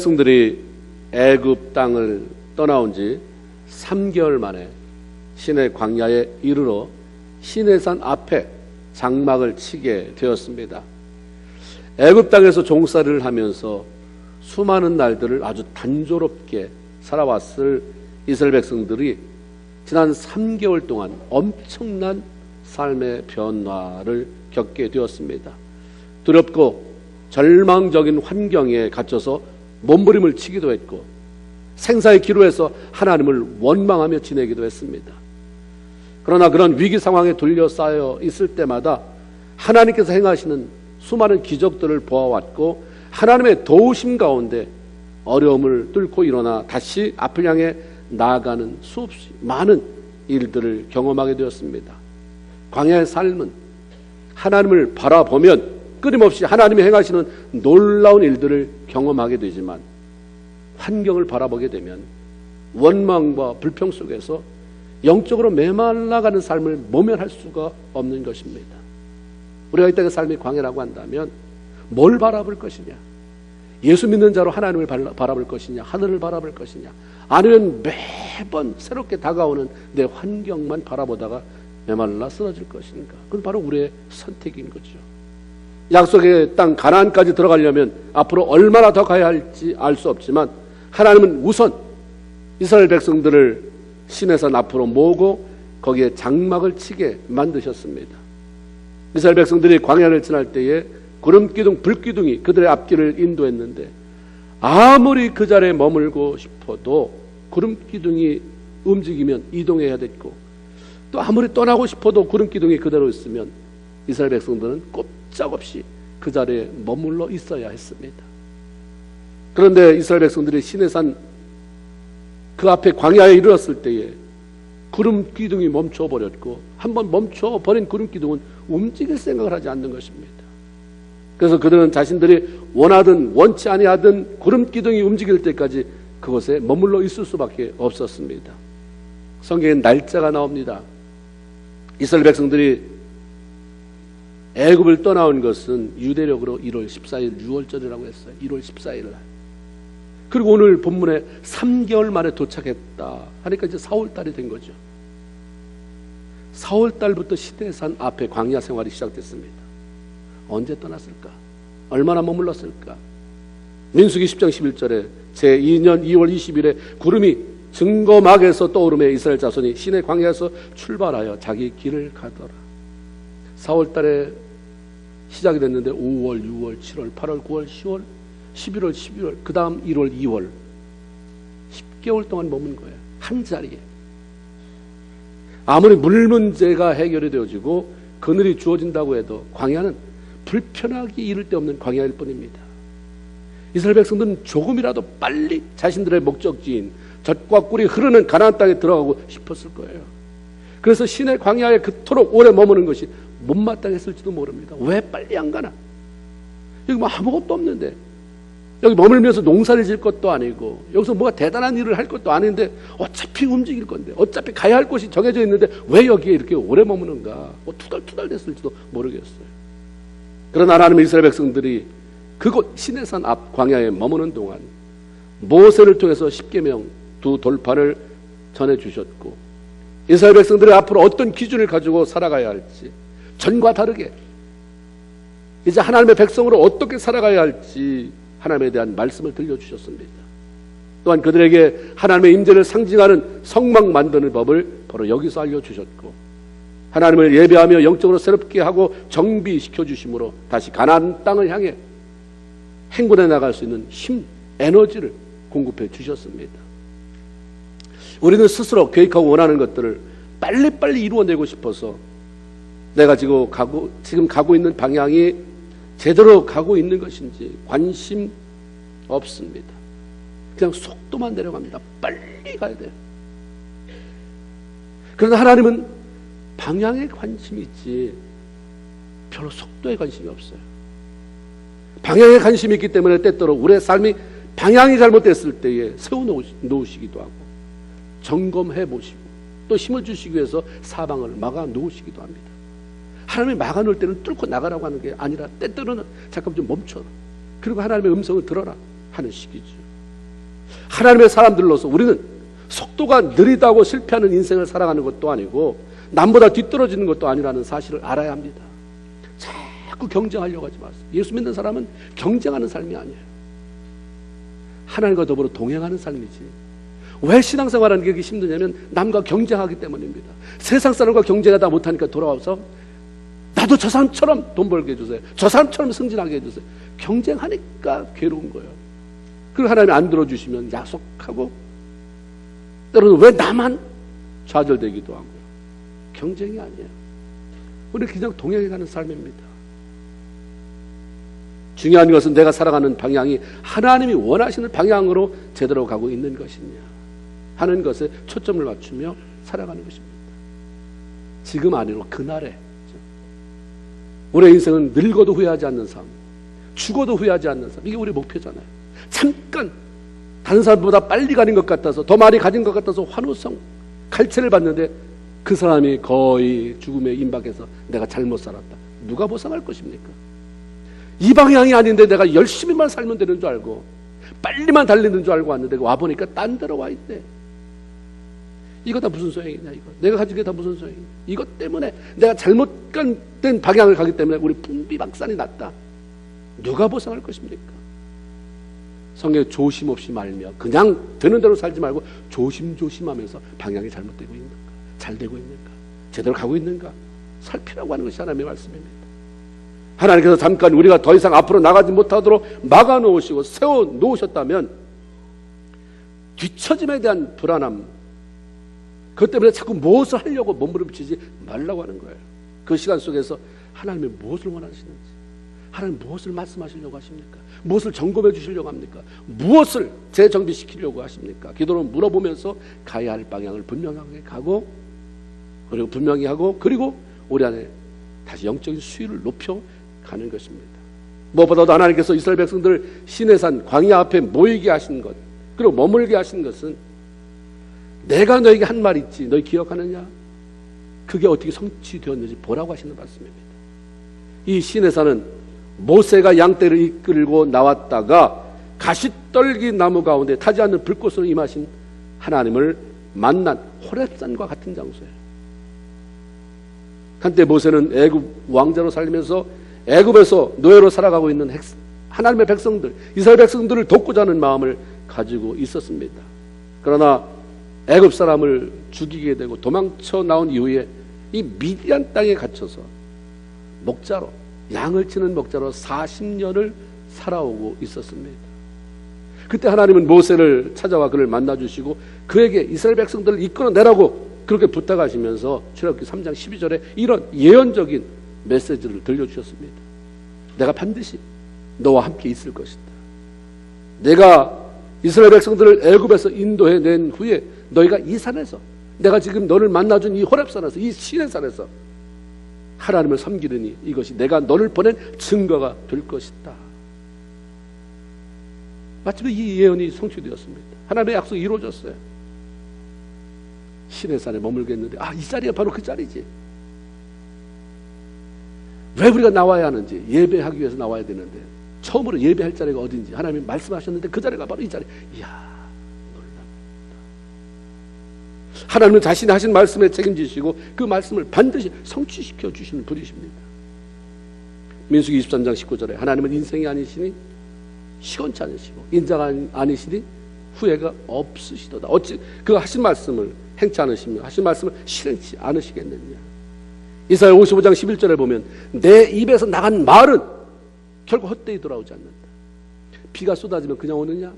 백성들이 애굽 땅을 떠나온 지 3개월 만에 시내 광야에 이르러 시내산 앞에 장막을 치게 되었습니다. 애굽 땅에서 종살이를 하면서 수많은 날들을 아주 단조롭게 살아왔을 이스라엘 백성들이 지난 3개월 동안 엄청난 삶의 변화를 겪게 되었습니다. 두렵고 절망적인 환경에 갇혀서 몸부림을 치기도 했고 생사의 기로에서 하나님을 원망하며 지내기도 했습니다. 그러나 그런 위기 상황에 둘러싸여 있을 때마다 하나님께서 행하시는 수많은 기적들을 보아왔고 하나님의 도우심 가운데 어려움을 뚫고 일어나 다시 앞을 향해 나아가는 수없이 많은 일들을 경험하게 되었습니다. 광야의 삶은 하나님을 바라보면 끊임없이 하나님이 행하시는 놀라운 일들을 경험하게 되지만 환경을 바라보게 되면 원망과 불평 속에서 영적으로 메말라가는 삶을 모면할 수가 없는 것입니다. 우리가 이 땅의 삶이 광야라고 한다면 뭘 바라볼 것이냐? 예수 믿는 자로 하나님을 바라볼 것이냐? 하늘을 바라볼 것이냐? 아니면 매번 새롭게 다가오는 내 환경만 바라보다가 메말라 쓰러질 것인가? 그건 바로 우리의 선택인 거죠. 약속의 땅 가나안까지 들어가려면 앞으로 얼마나 더 가야 할지 알 수 없지만 하나님은 우선 이스라엘 백성들을 시내산 앞으로 모으고 거기에 장막을 치게 만드셨습니다. 이스라엘 백성들이 광야를 지날 때에 구름기둥, 불기둥이 그들의 앞길을 인도했는데 아무리 그 자리에 머물고 싶어도 구름기둥이 움직이면 이동해야 됐고 또 아무리 떠나고 싶어도 구름기둥이 그대로 있으면 이스라엘 백성들은 꼼짝없이 그 자리에 머물러 있어야 했습니다. 그런데 이스라엘 백성들이 시내산 그 앞에 광야에 이르렀을 때에 구름기둥이 멈춰버렸고 한번 멈춰버린 구름기둥은 움직일 생각을 하지 않는 것입니다. 그래서 그들은 자신들이 원하든 원치 아니하든 구름기둥이 움직일 때까지 그곳에 머물러 있을 수밖에 없었습니다. 성경에 날짜가 나옵니다. 이스라엘 백성들이 애굽을 떠나온 것은 유대력으로 1월 14일 6월절이라고 했어요. 1월 14일 날. 그리고 오늘 본문에 3개월 만에 도착했다 하니까 이제 4월달이 된 거죠. 4월달부터 시내산 앞에 광야 생활이 시작됐습니다. 언제 떠났을까? 얼마나 머물렀을까? 민수기 10장 11절에 제2년 2월 20일에 구름이 증거막에서 떠오르며 이스라엘 자손이 시내 광야에서 출발하여 자기 길을 가더라. 4월달에 시작이 됐는데 5월, 6월, 7월, 8월, 9월, 10월, 11월, 12월, 그 다음 1월, 2월 10개월 동안 머문 거예요. 한 자리에. 아무리 물 문제가 해결이 되어지고 그늘이 주어진다고 해도 광야는 불편하기 이를 데 없는 광야일 뿐입니다. 이스라엘 백성들은 조금이라도 빨리 자신들의 목적지인 젖과 꿀이 흐르는 가나안 땅에 들어가고 싶었을 거예요. 그래서 시내 광야에 그토록 오래 머무는 것이 못마땅했을지도 모릅니다. 왜 빨리 안 가나? 여기 뭐 아무것도 없는데 여기 머물면서 농사를 질 것도 아니고 여기서 뭐가 대단한 일을 할 것도 아닌데 어차피 움직일 건데 어차피 가야 할 곳이 정해져 있는데 왜 여기에 이렇게 오래 머무는가? 뭐 투덜투덜 됐을지도 모르겠어요. 그러나 하나님의 이스라엘 백성들이 그곳 시내산 앞 광야에 머무는 동안 모세를 통해서 십계명 두 돌파를 전해주셨고 이스라엘 백성들이 앞으로 어떤 기준을 가지고 살아가야 할지 전과 다르게 이제 하나님의 백성으로 어떻게 살아가야 할지 하나님에 대한 말씀을 들려주셨습니다. 또한 그들에게 하나님의 임재를 상징하는 성막 만드는 법을 바로 여기서 알려주셨고 하나님을 예배하며 영적으로 새롭게 하고 정비시켜 주심으로 다시 가나안 땅을 향해 행군해 나갈 수 있는 힘, 에너지를 공급해 주셨습니다. 우리는 스스로 계획하고 원하는 것들을 빨리빨리 이루어내고 싶어서 내가 지금 가고 있는 방향이 제대로 가고 있는 것인지 관심 없습니다. 그냥 속도만 내려갑니다. 빨리 가야 돼요. 그러나 하나님은 방향에 관심이 있지 별로 속도에 관심이 없어요. 방향에 관심이 있기 때문에 때때로 우리의 삶이 방향이 잘못됐을 때에 세워놓으시기도 하고 점검해 보시고 또 힘을 주시기 위해서 사방을 막아 놓으시기도 합니다. 하나님이 막아 놓을 때는 뚫고 나가라고 하는 게 아니라 때때로는 잠깐 좀 멈춰. 그리고 하나님의 음성을 들어라. 하는 시기죠. 하나님의 사람들로서 우리는 속도가 느리다고 실패하는 인생을 살아가는 것도 아니고 남보다 뒤떨어지는 것도 아니라는 사실을 알아야 합니다. 자꾸 경쟁하려고 하지 마세요. 예수 믿는 사람은 경쟁하는 삶이 아니에요. 하나님과 더불어 동행하는 삶이지. 왜 신앙생활하는 게 힘드냐면 남과 경쟁하기 때문입니다. 세상 사람과 경쟁하다 못하니까 돌아와서 나도 저 사람처럼 돈 벌게 해주세요. 저 사람처럼 승진하게 해주세요. 경쟁하니까 괴로운 거예요. 그걸 하나님이 안 들어주시면 야속하고 때로는 왜 나만 좌절되기도 하고요. 경쟁이 아니에요. 우리는 그냥 동행해가는 삶입니다. 중요한 것은 내가 살아가는 방향이 하나님이 원하시는 방향으로 제대로 가고 있는 것이냐 하는 것에 초점을 맞추며 살아가는 것입니다. 지금 아니로 그날에 우리의 인생은 늙어도 후회하지 않는 삶, 죽어도 후회하지 않는 삶, 이게 우리의 목표잖아요. 잠깐 다른 사람보다 빨리 가는 것 같아서 더 많이 가진 것 같아서 환호성, 갈채를 받는데 그 사람이 거의 죽음에 임박해서 내가 잘못 살았다. 누가 보상할 것입니까? 이 방향이 아닌데 내가 열심히만 살면 되는 줄 알고 빨리만 달리는 줄 알고 왔는데 와보니까 딴 데로 와 있대. 이거 다 무슨 소용이냐 이거. 내가 가진 게 다 무슨 소용이냐. 이것 때문에 내가 잘못된 방향을 가기 때문에 우리 풍비박산이 났다. 누가 보상할 것입니까? 성경에 조심 없이 말며 그냥 되는 대로 살지 말고 조심조심하면서 방향이 잘못되고 있는가, 잘 되고 있는가, 제대로 가고 있는가 살피라고 하는 것이 하나님의 말씀입니다. 하나님께서 잠깐 우리가 더 이상 앞으로 나가지 못하도록 막아놓으시고 세워놓으셨다면 뒤처짐에 대한 불안함, 그것 때문에 자꾸 무엇을 하려고 몸부림치지 말라고 하는 거예요. 그 시간 속에서 하나님이 무엇을 원하시는지, 하나님 무엇을 말씀하시려고 하십니까? 무엇을 점검해 주시려고 합니까? 무엇을 재정비시키려고 하십니까? 기도로 물어보면서 가야 할 방향을 분명하게 가고, 그리고 분명히 하고, 그리고 우리 안에 다시 영적인 수위를 높여 가는 것입니다. 무엇보다도 하나님께서 이스라엘 백성들 시내산 광야 앞에 모이게 하신 것, 그리고 머물게 하신 것은 내가 너에게 한 말 있지 너희 기억하느냐? 그게 어떻게 성취되었는지 보라고 하시는 말씀입니다. 이 시내산은 모세가 양떼를 이끌고 나왔다가 가시떨기 나무 가운데 타지 않는 불꽃으로 임하신 하나님을 만난 호렙산과 같은 장소예요. 한때 모세는 애굽 왕자로 살면서 애굽에서 노예로 살아가고 있는 하나님의 백성들, 이스라엘 백성들을 돕고자 하는 마음을 가지고 있었습니다. 그러나 애굽 사람을 죽이게 되고 도망쳐 나온 이후에 이 미디안 땅에 갇혀서 목자로, 양을 치는 목자로 40년을 살아오고 있었습니다. 그때 하나님은 모세를 찾아와 그를 만나주시고 그에게 이스라엘 백성들을 이끌어내라고 그렇게 부탁하시면서 출애굽기 3장 12절에 이런 예언적인 메시지를 들려주셨습니다. 내가 반드시 너와 함께 있을 것이다. 내가 이스라엘 백성들을 애굽에서 인도해 낸 후에 너희가 이 산에서, 내가 지금 너를 만나준 이 호렙산에서, 이 시내산에서 하나님을 섬기느니 이것이 내가 너를 보낸 증거가 될 것이다. 마침내 이 예언이 성취되었습니다. 하나님의 약속이 이루어졌어요. 시내산에 머물겠는데 이 자리가 바로 그 자리지. 왜 우리가 나와야 하는지, 예배하기 위해서 나와야 되는데 처음으로 예배할 자리가 어딘지 하나님이 말씀하셨는데 그 자리가 바로 이 자리. 이야, 놀랍다. 하나님은 자신이 하신 말씀에 책임지시고 그 말씀을 반드시 성취시켜 주시는 분이십니다. 민수기 23장 19절에 하나님은 인생이 아니시니 시건치 않으시고 인자가 아니시니 후회가 없으시도다. 어찌 그 하신 말씀을 행치 않으시며 하신 말씀을 실행치 않으시겠느냐. 이사야 55장 11절에 보면 내 입에서 나간 말은 결국 헛되이 돌아오지 않는다. 비가 쏟아지면 그냥 오느냐?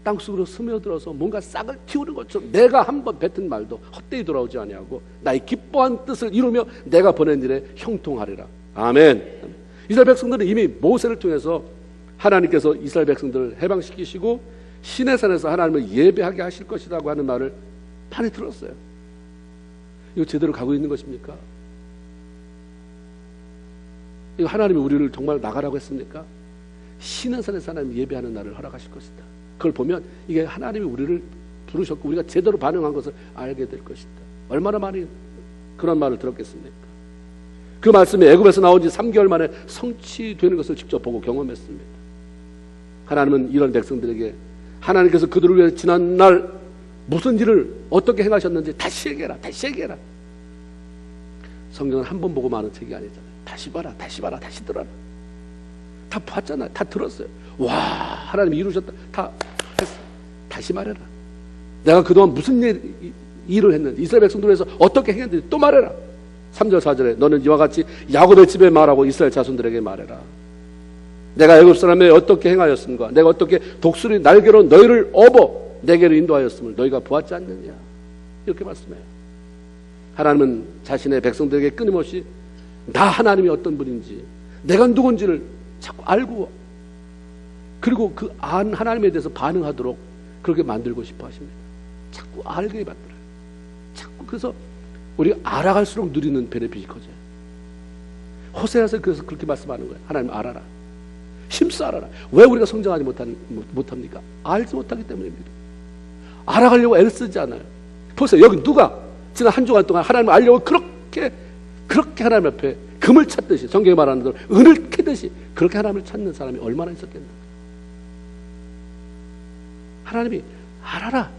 땅속으로 스며들어서 뭔가 싹을 틔우는 것처럼 내가 한번 뱉은 말도 헛되이 돌아오지 아니하고 나의 기뻐한 뜻을 이루며 내가 보낸 일에 형통하리라. 아멘. 이스라엘 백성들은 이미 모세를 통해서 하나님께서 이스라엘 백성들을 해방시키시고 시내산에서 하나님을 예배하게 하실 것이라고 하는 말을 많이 들었어요. 이거 제대로 가고 있는 것입니까? 이거 하나님이 우리를 정말 나가라고 했습니까? 시내산에서 하나님 예배하는 날을 허락하실 것이다. 그걸 보면 이게 하나님이 우리를 부르셨고 우리가 제대로 반응한 것을 알게 될 것이다. 얼마나 많이 그런 말을 들었겠습니까? 그 말씀이 애굽에서 나온 지 3개월 만에 성취되는 것을 직접 보고 경험했습니다. 하나님은 이런 백성들에게 하나님께서 그들을 위해 지난날 무슨 일을 어떻게 행하셨는지 다시 얘기해라, 다시 얘기해라. 성경은 한 번 보고 마는 책이 아니잖아요. 다시 봐라, 다시 봐라, 다시 들어라. 다 봤잖아요. 다 들었어요. 와, 하나님이 이루셨다. 다 했어. 다시 말해라. 내가 그동안 무슨 일을 했는지, 이스라엘 백성들을 위해서 어떻게 행했는지 또 말해라. 3절 4절에 너는 이와 같이 야곱의 집에 말하고 이스라엘 자손들에게 말해라. 내가 애굽 사람에 어떻게 행하였음과 내가 어떻게 독수리 날개로 너희를 업어 내게로 인도하였음을 너희가 보았지 않느냐. 이렇게 말씀해요. 하나님은 자신의 백성들에게 끊임없이 나 하나님이 어떤 분인지, 내가 누군지를 자꾸 알고, 그리고 그 하나님에 대해서 반응하도록 그렇게 만들고 싶어 하십니다. 자꾸 알게 만들어요. 자꾸. 그래서 우리가 알아갈수록 누리는 베네핏이 커져요. 호세아서 그래서 그렇게 말씀하는 거예요. 하나님 알아라, 힘써 알아라. 왜 우리가 성장하지 못합니까? 알지 못하기 때문입니다. 알아가려고 애를 쓰지 않아요. 보세요. 여기 누가 지난 한 주간 동안 하나님을 알려고 그렇게 하나님 앞에 금을 찾듯이, 성경에 말하는 대로 은을 캐듯이 그렇게 하나님을 찾는 사람이 얼마나 있었겠나. 하나님이 알아라.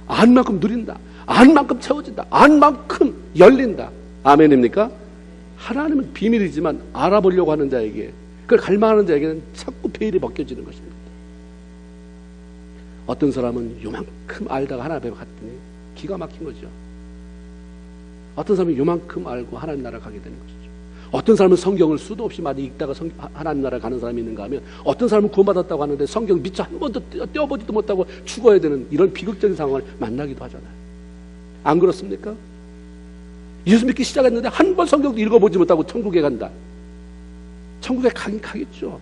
안 만큼 누린다. 안 만큼 채워진다. 안 만큼 열린다. 아멘입니까? 하나님은 비밀이지만 알아보려고 하는 자에게, 그걸 갈망하는 자에게는 자꾸 베일이 벗겨지는 것입니다. 어떤 사람은 요만큼 알다가 하나님 앞에 갔더니 기가 막힌 거죠. 어떤 사람은 요만큼 알고 하나님 나라 가게 되는 것이죠. 어떤 사람은 성경을 수도 없이 많이 읽다가 하나님 나라 가는 사람이 있는가 하면, 어떤 사람은 구원받았다고 하는데 성경 미처 한 번도 떼어보지도 못하고 죽어야 되는 이런 비극적인 상황을 만나기도 하잖아요. 안 그렇습니까? 예수 믿기 시작했는데 한 번 성경도 읽어보지 못하고 천국에 간다. 천국에 가긴 가겠죠.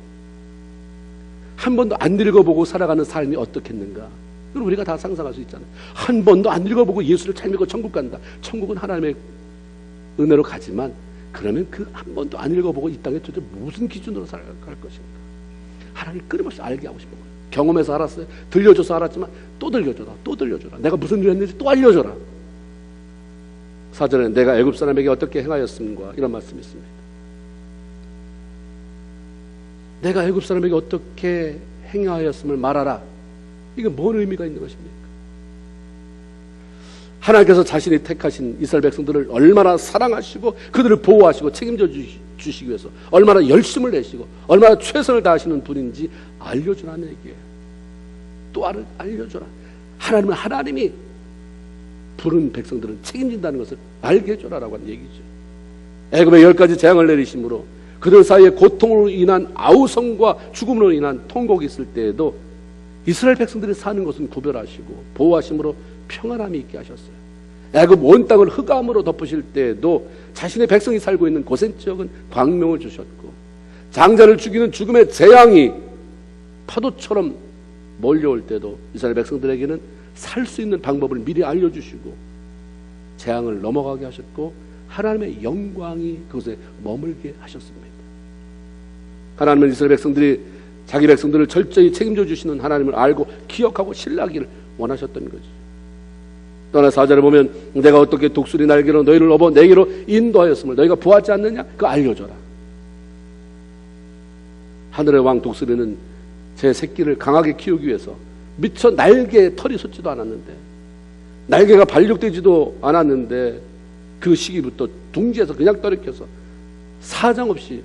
한 번도 안 읽어보고 살아가는 삶이 어떻겠는가. 그럼 우리가 다 상상할 수 있잖아요. 한 번도 안 읽어보고 예수를 잘 믿고 천국 간다. 천국은 하나님의 은혜로 가지만, 그러면 그 한 번도 안 읽어보고 이 땅에 도대체 무슨 기준으로 살아갈 것인가. 하나님 끊임없이 알게 하고 싶은 거예요. 경험해서 알았어요. 들려줘서 알았지만 또 들려줘라, 또 들려줘라. 내가 무슨 일을 했는지 또 알려줘라. 4절에 내가 애굽 사람에게 어떻게 행하였음과 이런 말씀이 있습니다. 내가 애굽 사람에게 어떻게 행하였음을 말하라. 이게 뭔 의미가 있는 것입니까? 하나님께서 자신이 택하신 이스라엘 백성들을 얼마나 사랑하시고 그들을 보호하시고 책임져 주시기 위해서 얼마나 열심을 내시고 얼마나 최선을 다하시는 분인지 알려주라는 얘기예요. 또 알려줘라. 하나님은 하나님이 부른 백성들은 책임진다는 것을 알게 해줘라라고 하는 얘기죠. 애굽에 10가지 재앙을 내리심으로 그들 사이에 고통으로 인한 아우성과 죽음으로 인한 통곡이 있을 때에도 이스라엘 백성들이 사는 것은 구별하시고 보호하심으로 평안함이 있게 하셨어요. 애굽 온 땅을 흑암으로 덮으실 때에도 자신의 백성이 살고 있는 고센 지역은 광명을 주셨고, 장자를 죽이는 죽음의 재앙이 파도처럼 몰려올 때도 이스라엘 백성들에게는 살 수 있는 방법을 미리 알려주시고 재앙을 넘어가게 하셨고 하나님의 영광이 그곳에 머물게 하셨습니다. 하나님은 이스라엘 백성들이 자기 백성들을 철저히 책임져 주시는 하나님을 알고 기억하고 신뢰하기를 원하셨던 거죠. 또한 4절에 보면 내가 어떻게 독수리 날개로 너희를 업어 내게로 인도하였음을 너희가 보았지 않느냐? 그거 알려줘라. 하늘의 왕 독수리는 제 새끼를 강하게 키우기 위해서 미처 날개에 털이 솟지도 않았는데, 날개가 발육되지도 않았는데 그 시기부터 둥지에서 그냥 떨어져서 사정없이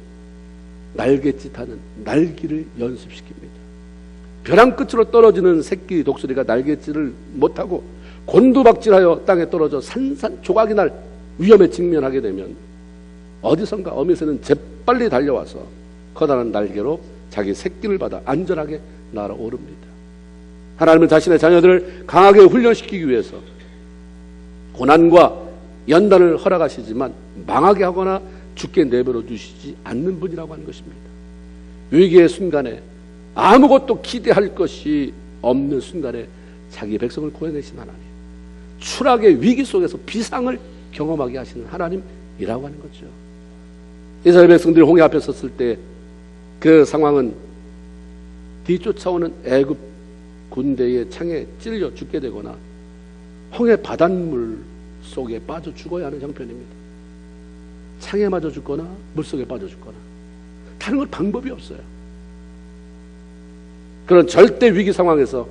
날갯짓하는 날기를 연습시킵니다. 벼랑 끝으로 떨어지는 새끼 독수리가 날갯짓을 못하고 곤두박질하여 땅에 떨어져 산산조각이 날 위험에 직면하게 되면 어디선가 어미새는 재빨리 달려와서 커다란 날개로 자기 새끼를 받아 안전하게 날아오릅니다. 하나님은 자신의 자녀들을 강하게 훈련시키기 위해서 고난과 연단을 허락하시지만 망하게 하거나 죽게 내버려 두시지 않는 분이라고 하는 것입니다. 위기의 순간에 아무것도 기대할 것이 없는 순간에 자기 백성을 구해내신 하나님, 추락의 위기 속에서 비상을 경험하게 하시는 하나님이라고 하는 거죠. 이스라엘 백성들이 홍해 앞에 섰을 때 그 상황은 뒤쫓아오는 애굽 군대의 창에 찔려 죽게 되거나 홍해 바닷물 속에 빠져 죽어야 하는 형편입니다. 창에 맞아 죽거나 물속에 빠져 죽거나 다른 건 방법이 없어요. 그런 절대 위기 상황에서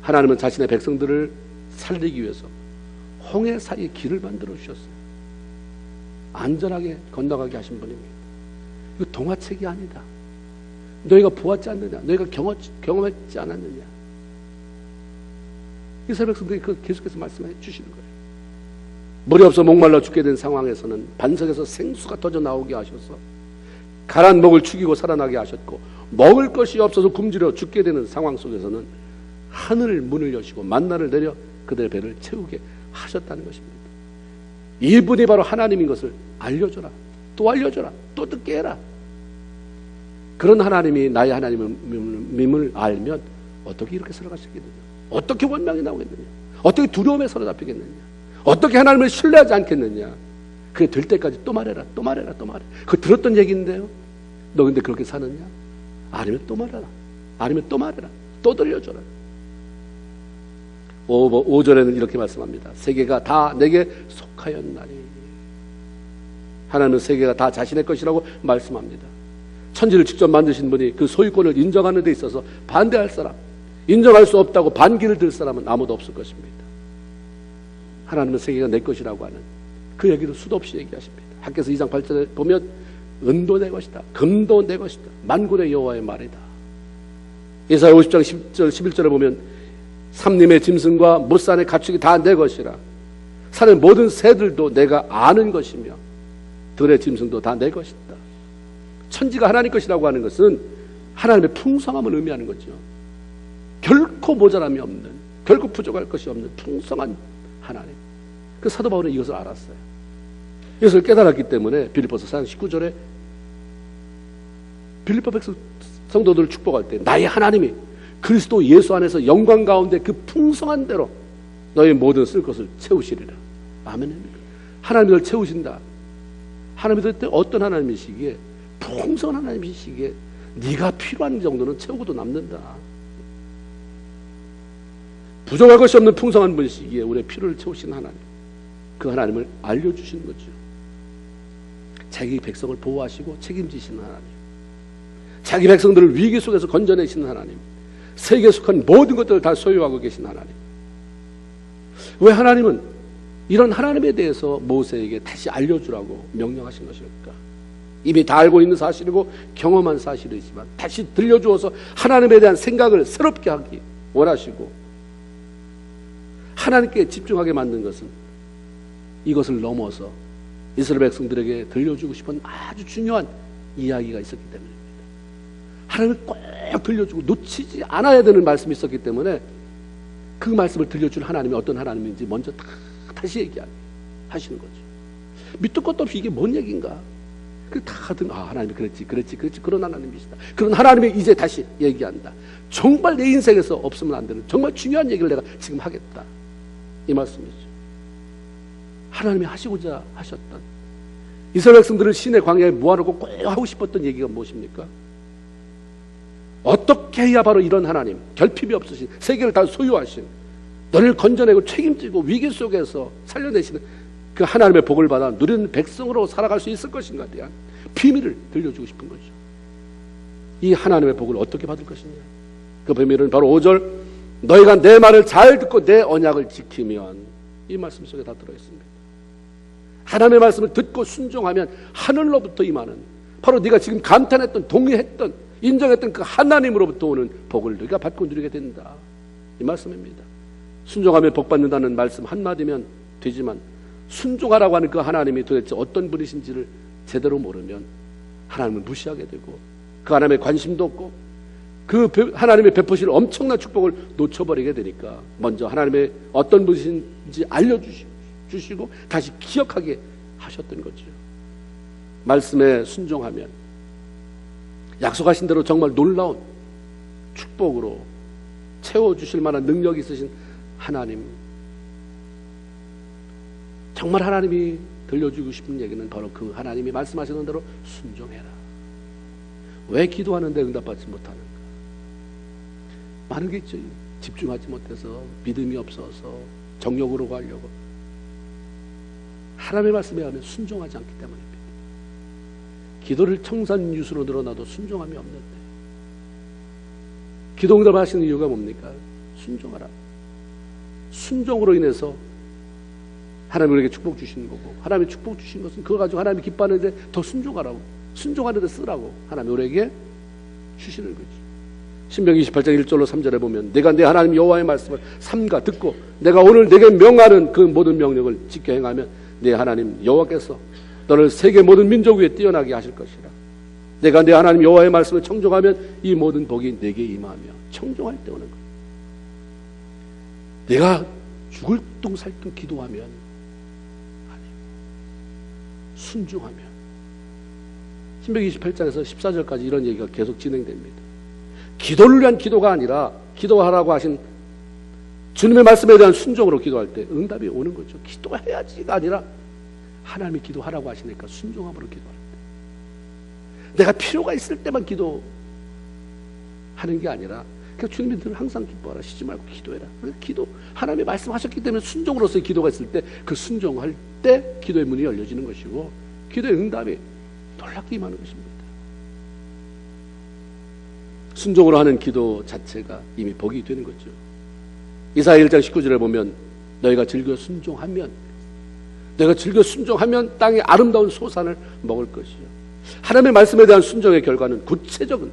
하나님은 자신의 백성들을 살리기 위해서 홍해 사이에 길을 만들어 주셨어요. 안전하게 건너가게 하신 분입니다. 이거 동화책이 아니다. 너희가 보았지 않느냐? 너희가 경험했지 않았느냐? 이스라엘 백성들이 그 계속해서 말씀해 주시는 거예요. 물이 없어 목말라 죽게 된 상황에서는 반석에서 생수가 터져 나오게 하셔서 가란 목을 죽이고 살아나게 하셨고, 먹을 것이 없어서 굶주려 죽게 되는 상황 속에서는 하늘 문을 여시고 만나를 내려 그들의 배를 채우게 하셨다는 것입니다. 이분이 바로 하나님인 것을 알려줘라, 또 알려줘라, 또 듣게 해라. 그런 하나님이 나의 하나님임을 알면 어떻게 이렇게 살아갈 수 있겠느냐? 어떻게 원망이 나오겠느냐? 어떻게 두려움에 사로잡히겠느냐? 어떻게 하나님을 신뢰하지 않겠느냐? 그게 될 때까지 또 말해라, 또 말해라, 또 말해. 그거 들었던 얘기인데요. 너 근데 그렇게 사느냐? 아니면 또 말해라, 아니면 또 말해라, 또 들려줘라. 5절에는 이렇게 말씀합니다. 세계가 다 내게 속하였나니. 하나님은 세계가 다 자신의 것이라고 말씀합니다. 천지를 직접 만드신 분이 그 소유권을 인정하는 데 있어서 반대할 사람, 인정할 수 없다고 반기를 들 사람은 아무도 없을 것입니다. 하나님은 세계가 내 것이라고 하는 그 얘기를 수도 없이 얘기하십니다. 학개서 2장 8절에 보면 은도 내 것이다, 금도 내 것이다, 만군의 여호와의 말이다. 이사야 50장 10절 11절에 보면 삼림의 짐승과 못산의 가축이 다 내 것이라. 산의 모든 새들도 내가 아는 것이며 들의 짐승도 다 내 것이다. 천지가 하나님 것이라고 하는 것은 하나님의 풍성함을 의미하는 거죠. 결코 모자람이 없는, 결코 부족할 것이 없는 풍성한 하나님. 그 사도 바울은 이것을 알았어요. 이것을 깨달았기 때문에 빌립보서 4장 19절에 빌립보 백성 성도들을 축복할 때 나의 하나님이 그리스도 예수 안에서 영광 가운데 그 풍성한 대로 너의 모든 쓸 것을 채우시리라. 아멘입니까? 하나님을 채우신다. 하나님이 때 어떤 하나님이시기에, 풍성한 하나님이시기에 네가 필요한 정도는 채우고도 남는다. 부족할 것이 없는 풍성한 분이시기에 우리의 필요를 채우시는 하나님, 그 하나님을 알려주시는 거죠. 자기 백성을 보호하시고 책임지시는 하나님, 자기 백성들을 위기 속에서 건져내시는 하나님, 세계에 속한 모든 것들을 다 소유하고 계신 하나님. 왜 하나님은 이런 하나님에 대해서 모세에게 다시 알려주라고 명령하신 것일까? 이미 다 알고 있는 사실이고 경험한 사실이지만 다시 들려주어서 하나님에 대한 생각을 새롭게 하기 원하시고 하나님께 집중하게 만든 것은 이것을 넘어서 이스라엘 백성들에게 들려주고 싶은 아주 중요한 이야기가 있었기 때문입니다. 하나님을 꼭 들려주고 놓치지 않아야 되는 말씀이 있었기 때문에 그 말씀을 들려줄 하나님이 어떤 하나님인지 먼저 다시 얘기하시는 거죠. 밑도 끝도 없이 이게 뭔 얘기인가? 다 듣는, 하나님이 그랬지 그런 하나님이시다. 그런 하나님이 이제 다시 얘기한다. 정말 내 인생에서 없으면 안 되는 정말 중요한 얘기를 내가 지금 하겠다, 이 말씀이죠. 하나님이 하시고자 하셨던, 이스라엘 백성들을 시내 광야에 모아놓고 꼭 하고 싶었던 얘기가 무엇입니까? 어떻게 해야 바로 이런 하나님, 결핍이 없으신, 세계를 다 소유하신, 너를 건져내고 책임지고 위기 속에서 살려내시는 그 하나님의 복을 받아 누리는 백성으로 살아갈 수 있을 것인가에 대한 비밀을 들려주고 싶은 거죠. 이 하나님의 복을 어떻게 받을 것이냐, 그 비밀은 바로 5절 너희가 내 말을 잘 듣고 내 언약을 지키면, 이 말씀 속에 다 들어있습니다. 하나님의 말씀을 듣고 순종하면 하늘로부터 임하는, 바로 네가 지금 감탄했던, 동의했던, 인정했던 그 하나님으로부터 오는 복을 네가 받고 누리게 된다, 이 말씀입니다. 순종하면 복 받는다는 말씀 한마디면 되지만 순종하라고 하는 그 하나님이 도대체 어떤 분이신지를 제대로 모르면 하나님을 무시하게 되고 그 하나님의 관심도 없고 그 하나님의 베푸실 엄청난 축복을 놓쳐버리게 되니까 먼저 하나님의 어떤 분이신지 알려주시고 다시 기억하게 하셨던 거죠. 말씀에 순종하면 약속하신 대로 정말 놀라운 축복으로 채워주실 만한 능력이 있으신 하나님, 정말 하나님이 들려주고 싶은 얘기는 바로 그 하나님이 말씀하시는 대로 순종해라. 왜 기도하는데 응답받지 못하는가? 많은 게 있죠. 집중하지 못해서, 믿음이 없어서, 정욕으로 가려고. 하나님의 말씀에 하면 순종하지 않기 때문입니다. 기도를 청산유수로 늘어나도 순종함이 없는데 기도 응답하시는 이유가 뭡니까? 순종하라. 순종으로 인해서 하나님이 우리에게 축복 주시는 거고, 하나님이 축복 주신 것은 그거 가지고 하나님이 기뻐하는데 더 순종하라고, 순종하는 데 쓰라고 하나님이 우리에게 주시는 거지. 신명기 28장 1절로 3절에 보면 내가 내 하나님 여호와의 말씀을 삼가 듣고 내가 오늘 내게 명하는 그 모든 명령을 지켜 행하면 내 하나님 여호와께서 너를 세계 모든 민족 위에 뛰어나게 하실 것이라. 내가 내 하나님 여호와의 말씀을 청종하면 이 모든 복이 내게 임하며, 청종할 때 오는 거야. 내가 죽을 둥살둥 기도하면, 아니, 순종하면. 신명기 28장에서 14절까지 이런 얘기가 계속 진행됩니다. 기도를 위한 기도가 아니라 기도하라고 하신 주님의 말씀에 대한 순종으로 기도할 때 응답이 오는 거죠. 기도해야지가 아니라 하나님이 기도하라고 하시니까 순종함으로 기도할 때, 내가 필요가 있을 때만 기도하는 게 아니라, 그러니까 주님이 늘 항상 기뻐하라, 쉬지 말고 기도해라. 기도, 하나님이 말씀하셨기 때문에 순종으로서의 기도가 있을 때 그 순종할 때 기도의 문이 열려지는 것이고, 기도의 응답이 놀랍게 임하는 것입니다. 순종으로 하는 기도 자체가 이미 복이 되는 거죠. 이사야 1장 19절에 보면 너희가 즐겨 순종하면, 내가 즐겨 순종하면 땅의 아름다운 소산을 먹을 것이요. 하나님의 말씀에 대한 순종의 결과는 구체적인,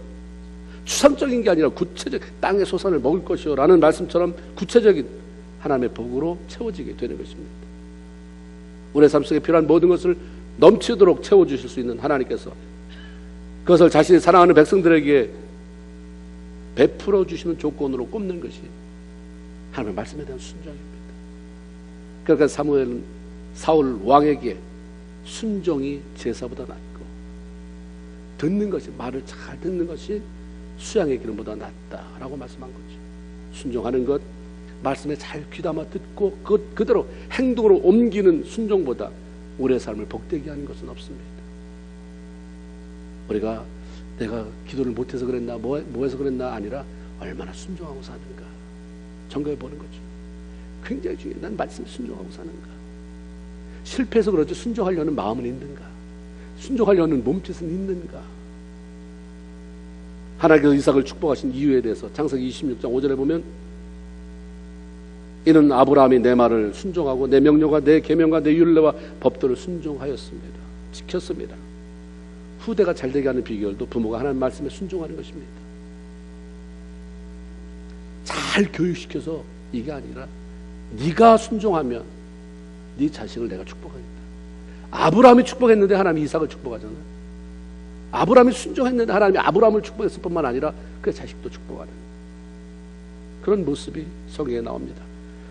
추상적인 게 아니라 구체적 땅의 소산을 먹을 것이요 라는 말씀처럼 구체적인 하나님의 복으로 채워지게 되는 것입니다. 우리의 삶 속에 필요한 모든 것을 넘치도록 채워주실 수 있는 하나님께서 그것을 자신이 사랑하는 백성들에게 베풀어 주시는 조건으로 꼽는 것이 하나님의 말씀에 대한 순종입니다. 그러니까 사울 왕에게 순종이 제사보다 낫고, 듣는 것이, 말을 잘 듣는 것이 수양의 기름보다 낫다라고 말씀한 거죠. 순종하는 것, 말씀에 잘 귀담아 듣고 그대로 행동으로 옮기는 순종보다 우리의 삶을 복되게 하는 것은 없습니다. 우리가 내가 기도를 못해서 그랬나, 뭐해서 그랬나 아니라 얼마나 순종하고 사는가 점검해 보는 거죠. 굉장히 중요해요. 난 말씀에 순종하고 사는가. 실패해서 그렇지 순종하려는 마음은 있는가, 순종하려는 몸짓은 있는가. 하나님께서 이삭을 축복하신 이유에 대해서 창세기 26장 5절에 보면 이는 아브라함이 내 말을 순종하고 내 명령과 내 계명과 내 율례와 법도를 순종하였습니다. 지켰습니다. 후대가 잘되게 하는 비결도 부모가 하나님 말씀에 순종하는 것입니다. 잘 교육시켜서 이게 아니라 네가 순종하면 네 자식을 내가 축복하겠다. 아브라함이 축복했는데 하나님이 이삭을 축복하잖아요. 아브라함이 순종했는데 하나님이 아브라함을 축복했을 뿐만 아니라 그 자식도 축복하는 그런 모습이 성경에 나옵니다.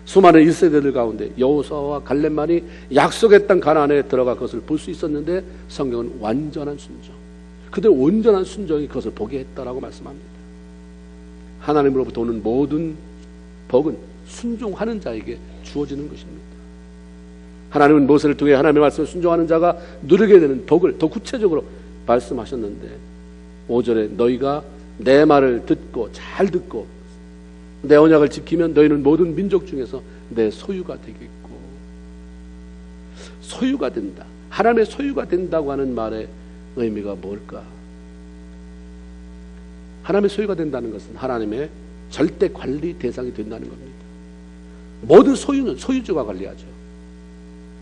수많은 1세대들 가운데 여호수아와 갈렙만이 약속의 땅 가나안에 들어가 그것을 볼 수 있었는데 성경은 완전한 순종, 그들의 온전한 순종이 그것을 보게 했다라고 말씀합니다. 하나님으로부터 오는 모든 복은 순종하는 자에게 주어지는 것입니다. 하나님은 모세를 통해 하나님의 말씀을 순종하는 자가 누리게 되는 복을 더 구체적으로 말씀하셨는데 5절에 너희가 내 말을 듣고 잘 듣고 내 언약을 지키면 너희는 모든 민족 중에서 내 소유가 되겠고, 소유가 된다. 하나님의 소유가 된다고 하는 말의 의미가 뭘까? 하나님의 소유가 된다는 것은 하나님의 절대 관리 대상이 된다는 겁니다. 모든 소유는 소유주가 관리하죠.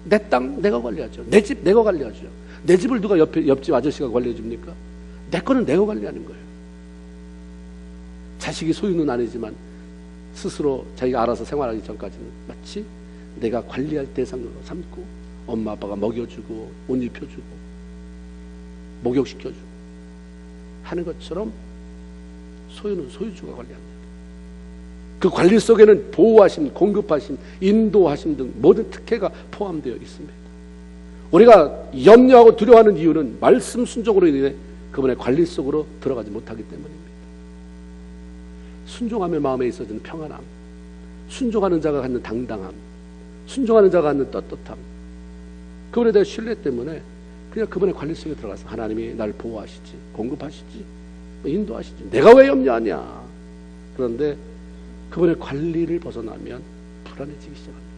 내 땅 내가 관리하죠. 내 집 내가 관리하죠. 내 집을 누가 옆집 아저씨가 관리해 줍니까? 내 거는 내가 관리하는 거예요. 자식이 소유는 아니지만 스스로 자기가 알아서 생활하기 전까지는 마치 내가 관리할 대상으로 삼고 엄마 아빠가 먹여주고 옷 입혀주고 목욕시켜주고 하는 것처럼 소유는 소유주가 관리합니다. 그 관리 속에는 보호하심, 공급하심, 인도하심 등 모든 특혜가 포함되어 있습니다. 우리가 염려하고 두려워하는 이유는 말씀 순종으로 인해 그분의 관리 속으로 들어가지 못하기 때문입니다. 순종함의 마음에 있어지는 평안함, 순종하는 자가 갖는 당당함, 순종하는 자가 갖는 떳떳함, 그분에 대한 신뢰 때문에 그냥 그분의 관리 속에 들어가서 하나님이 나를 보호하시지, 공급하시지, 인도하시지, 내가 왜 염려하냐. 그런데 그분의 관리를 벗어나면 불안해지기 시작합니다.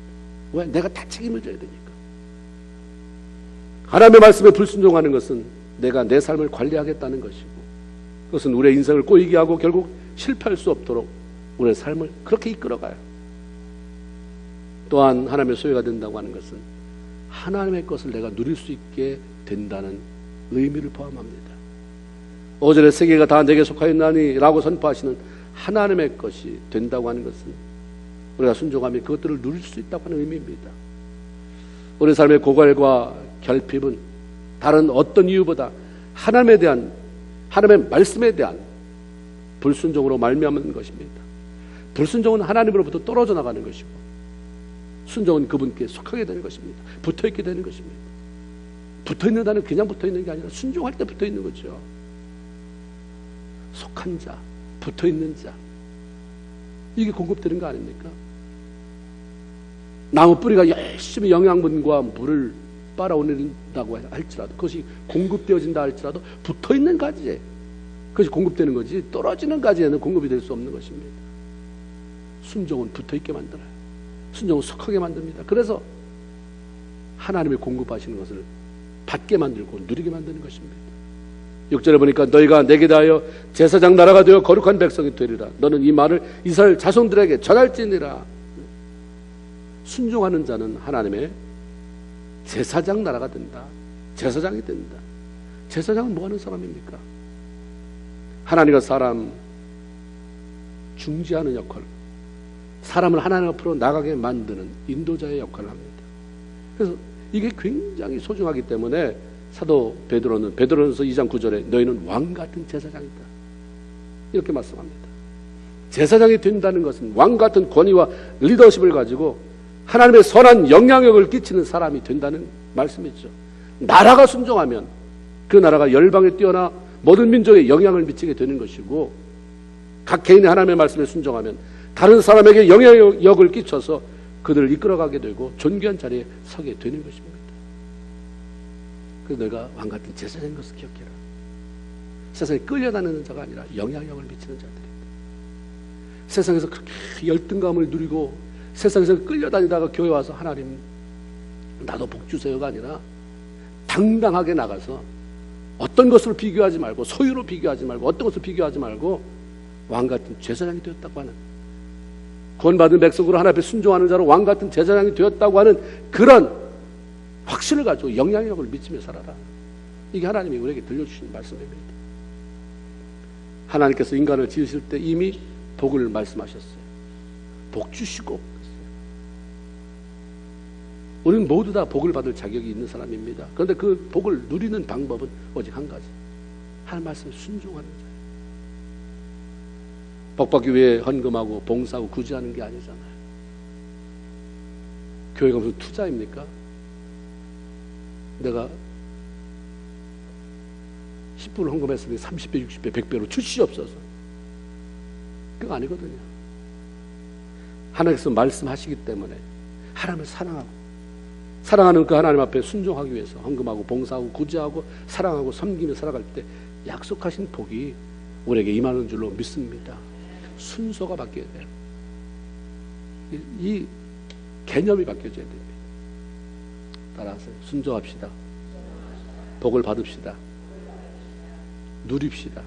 왜? 내가 다 책임을 져야 되니까. 하나님의 말씀에 불순종하는 것은 내가 내 삶을 관리하겠다는 것이고, 그것은 우리의 인생을 꼬이게 하고 결국 실패할 수 없도록 우리의 삶을 그렇게 이끌어가요. 또한 하나님의 소유가 된다고 하는 것은 하나님의 것을 내가 누릴 수 있게 된다는 의미를 포함합니다. 5절에 세계가 다 내게 속하였나니 라고 선포하시는 하나님의 것이 된다고 하는 것은 우리가 순종하면 그것들을 누릴 수 있다고 하는 의미입니다. 우리 삶의 고갈과 결핍은 다른 어떤 이유보다 하나님의 말씀에 대한 불순종으로 말미암은 것입니다. 불순종은 하나님으로부터 떨어져 나가는 것이고, 순종은 그분께 속하게 되는 것입니다. 붙어있게 되는 것입니다. 붙어있는다는 그냥 붙어있는 게 아니라 순종할 때 붙어있는 거죠. 속한 자, 붙어있는 자, 이게 공급되는 거 아닙니까? 나무 뿌리가 열심히 영양분과 물을 빨아올린다고 할지라도, 그것이 공급되어진다 할지라도 붙어있는 가지에 그것이 공급되는 거지, 떨어지는 가지에는 공급이 될 수 없는 것입니다. 순종은 붙어있게 만들어요. 순종은 속하게 만듭니다. 그래서 하나님이 공급하시는 것을 받게 만들고 누리게 만드는 것입니다. 6절에 보니까 너희가 내게 대하여 제사장 나라가 되어 거룩한 백성이 되리라. 너는 이 말을 이스라엘 자손들에게 전할지니라. 순종하는 자는 하나님의 제사장 나라가 된다. 제사장이 된다. 제사장은 뭐 하는 사람입니까? 하나님과 사람 중지하는 역할, 사람을 하나님 앞으로 나가게 만드는 인도자의 역할을 합니다. 그래서 이게 굉장히 소중하기 때문에 사도 베드로전서 2장 9절에 너희는 왕같은 제사장이다, 이렇게 말씀합니다. 제사장이 된다는 것은 왕같은 권위와 리더십을 가지고 하나님의 선한 영향력을 끼치는 사람이 된다는 말씀이죠. 나라가 순종하면 그 나라가 열방에 뛰어나 모든 민족에 영향을 미치게 되는 것이고, 각 개인이 하나님의 말씀에 순종하면 다른 사람에게 영향력을 끼쳐서 그들을 이끌어가게 되고 존귀한 자리에 서게 되는 것입니다. 그래서 너희가 왕같은 제사장인 것을 기억해라. 세상에 끌려다니는 자가 아니라 영향력을 미치는 자들이다. 세상에서 그렇게 열등감을 누리고 세상에서 끌려다니다가 교회 와서 하나님 나도 복 주세요가 아니라 당당하게 나가서 어떤 것으로 비교하지 말고, 소유로 비교하지 말고, 어떤 것으로 비교하지 말고 왕같은 제사장이 되었다고 하는, 구원받은 백성으로 하나님 앞에 순종하는 자로 왕같은 제사장이 되었다고 하는 그런 확신을 가지고 영향력을 미치며 살아라. 이게 하나님이 우리에게 들려주신 말씀입니다. 하나님께서 인간을 지으실 때 이미 복을 말씀하셨어요. 복 주시고. 우리는 모두 다 복을 받을 자격이 있는 사람입니다. 그런데 그 복을 누리는 방법은 오직 한 가지, 하나님 말씀에 순종하는 자예요. 복 받기 위해 헌금하고 봉사하고 구제하는 게 아니잖아요. 교회가 무슨 투자입니까? 내가 10불을 헌금했으니 30배, 60배, 100배로 주시옵소서. 그거 아니거든요. 하나님께서 말씀하시기 때문에 하나님을 사랑하는 그 하나님 앞에 순종하기 위해서 헌금하고 봉사하고 구제하고 사랑하고 섬기며 살아갈 때 약속하신 복이 우리에게 임하는 줄로 믿습니다. 순서가 바뀌어야 돼요. 이 개념이 바뀌어져야 됩니다. 따라하세요. 순종합시다. 복을 받읍시다. 누립시다.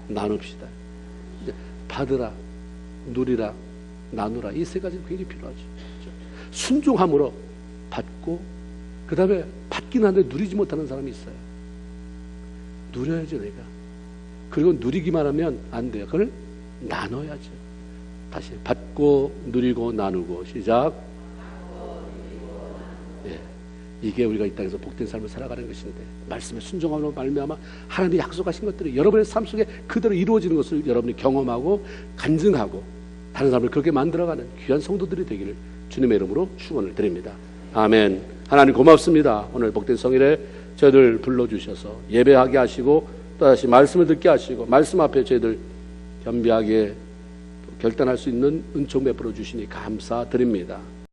나눕시다. 이제 받으라, 누리라, 나누라, 이 세 가지는 굉장히 필요하죠. 순종함으로 받고, 그 다음에 받긴 하는데 누리지 못하는 사람이 있어요. 누려야죠, 내가. 그리고 누리기만 하면 안 돼요. 그걸 나눠야죠. 다시 받고 누리고 나누고. 시작. 예, 이게 우리가 이 땅에서 복된 삶을 살아가는 것인데, 말씀에 순종함으로 말미암아 하나님이 약속하신 것들이 여러분의 삶 속에 그대로 이루어지는 것을 여러분이 경험하고 간증하고 다른 사람을 그렇게 만들어가는 귀한 성도들이 되기를 주님의 이름으로 축원을 드립니다. 아멘. 하나님 고맙습니다. 오늘 복된 성일에 저희들 불러주셔서 예배하게 하시고 또다시 말씀을 듣게 하시고 말씀 앞에 저희들 겸비하게 결단할 수 있는 은총 베풀어 주시니 감사드립니다.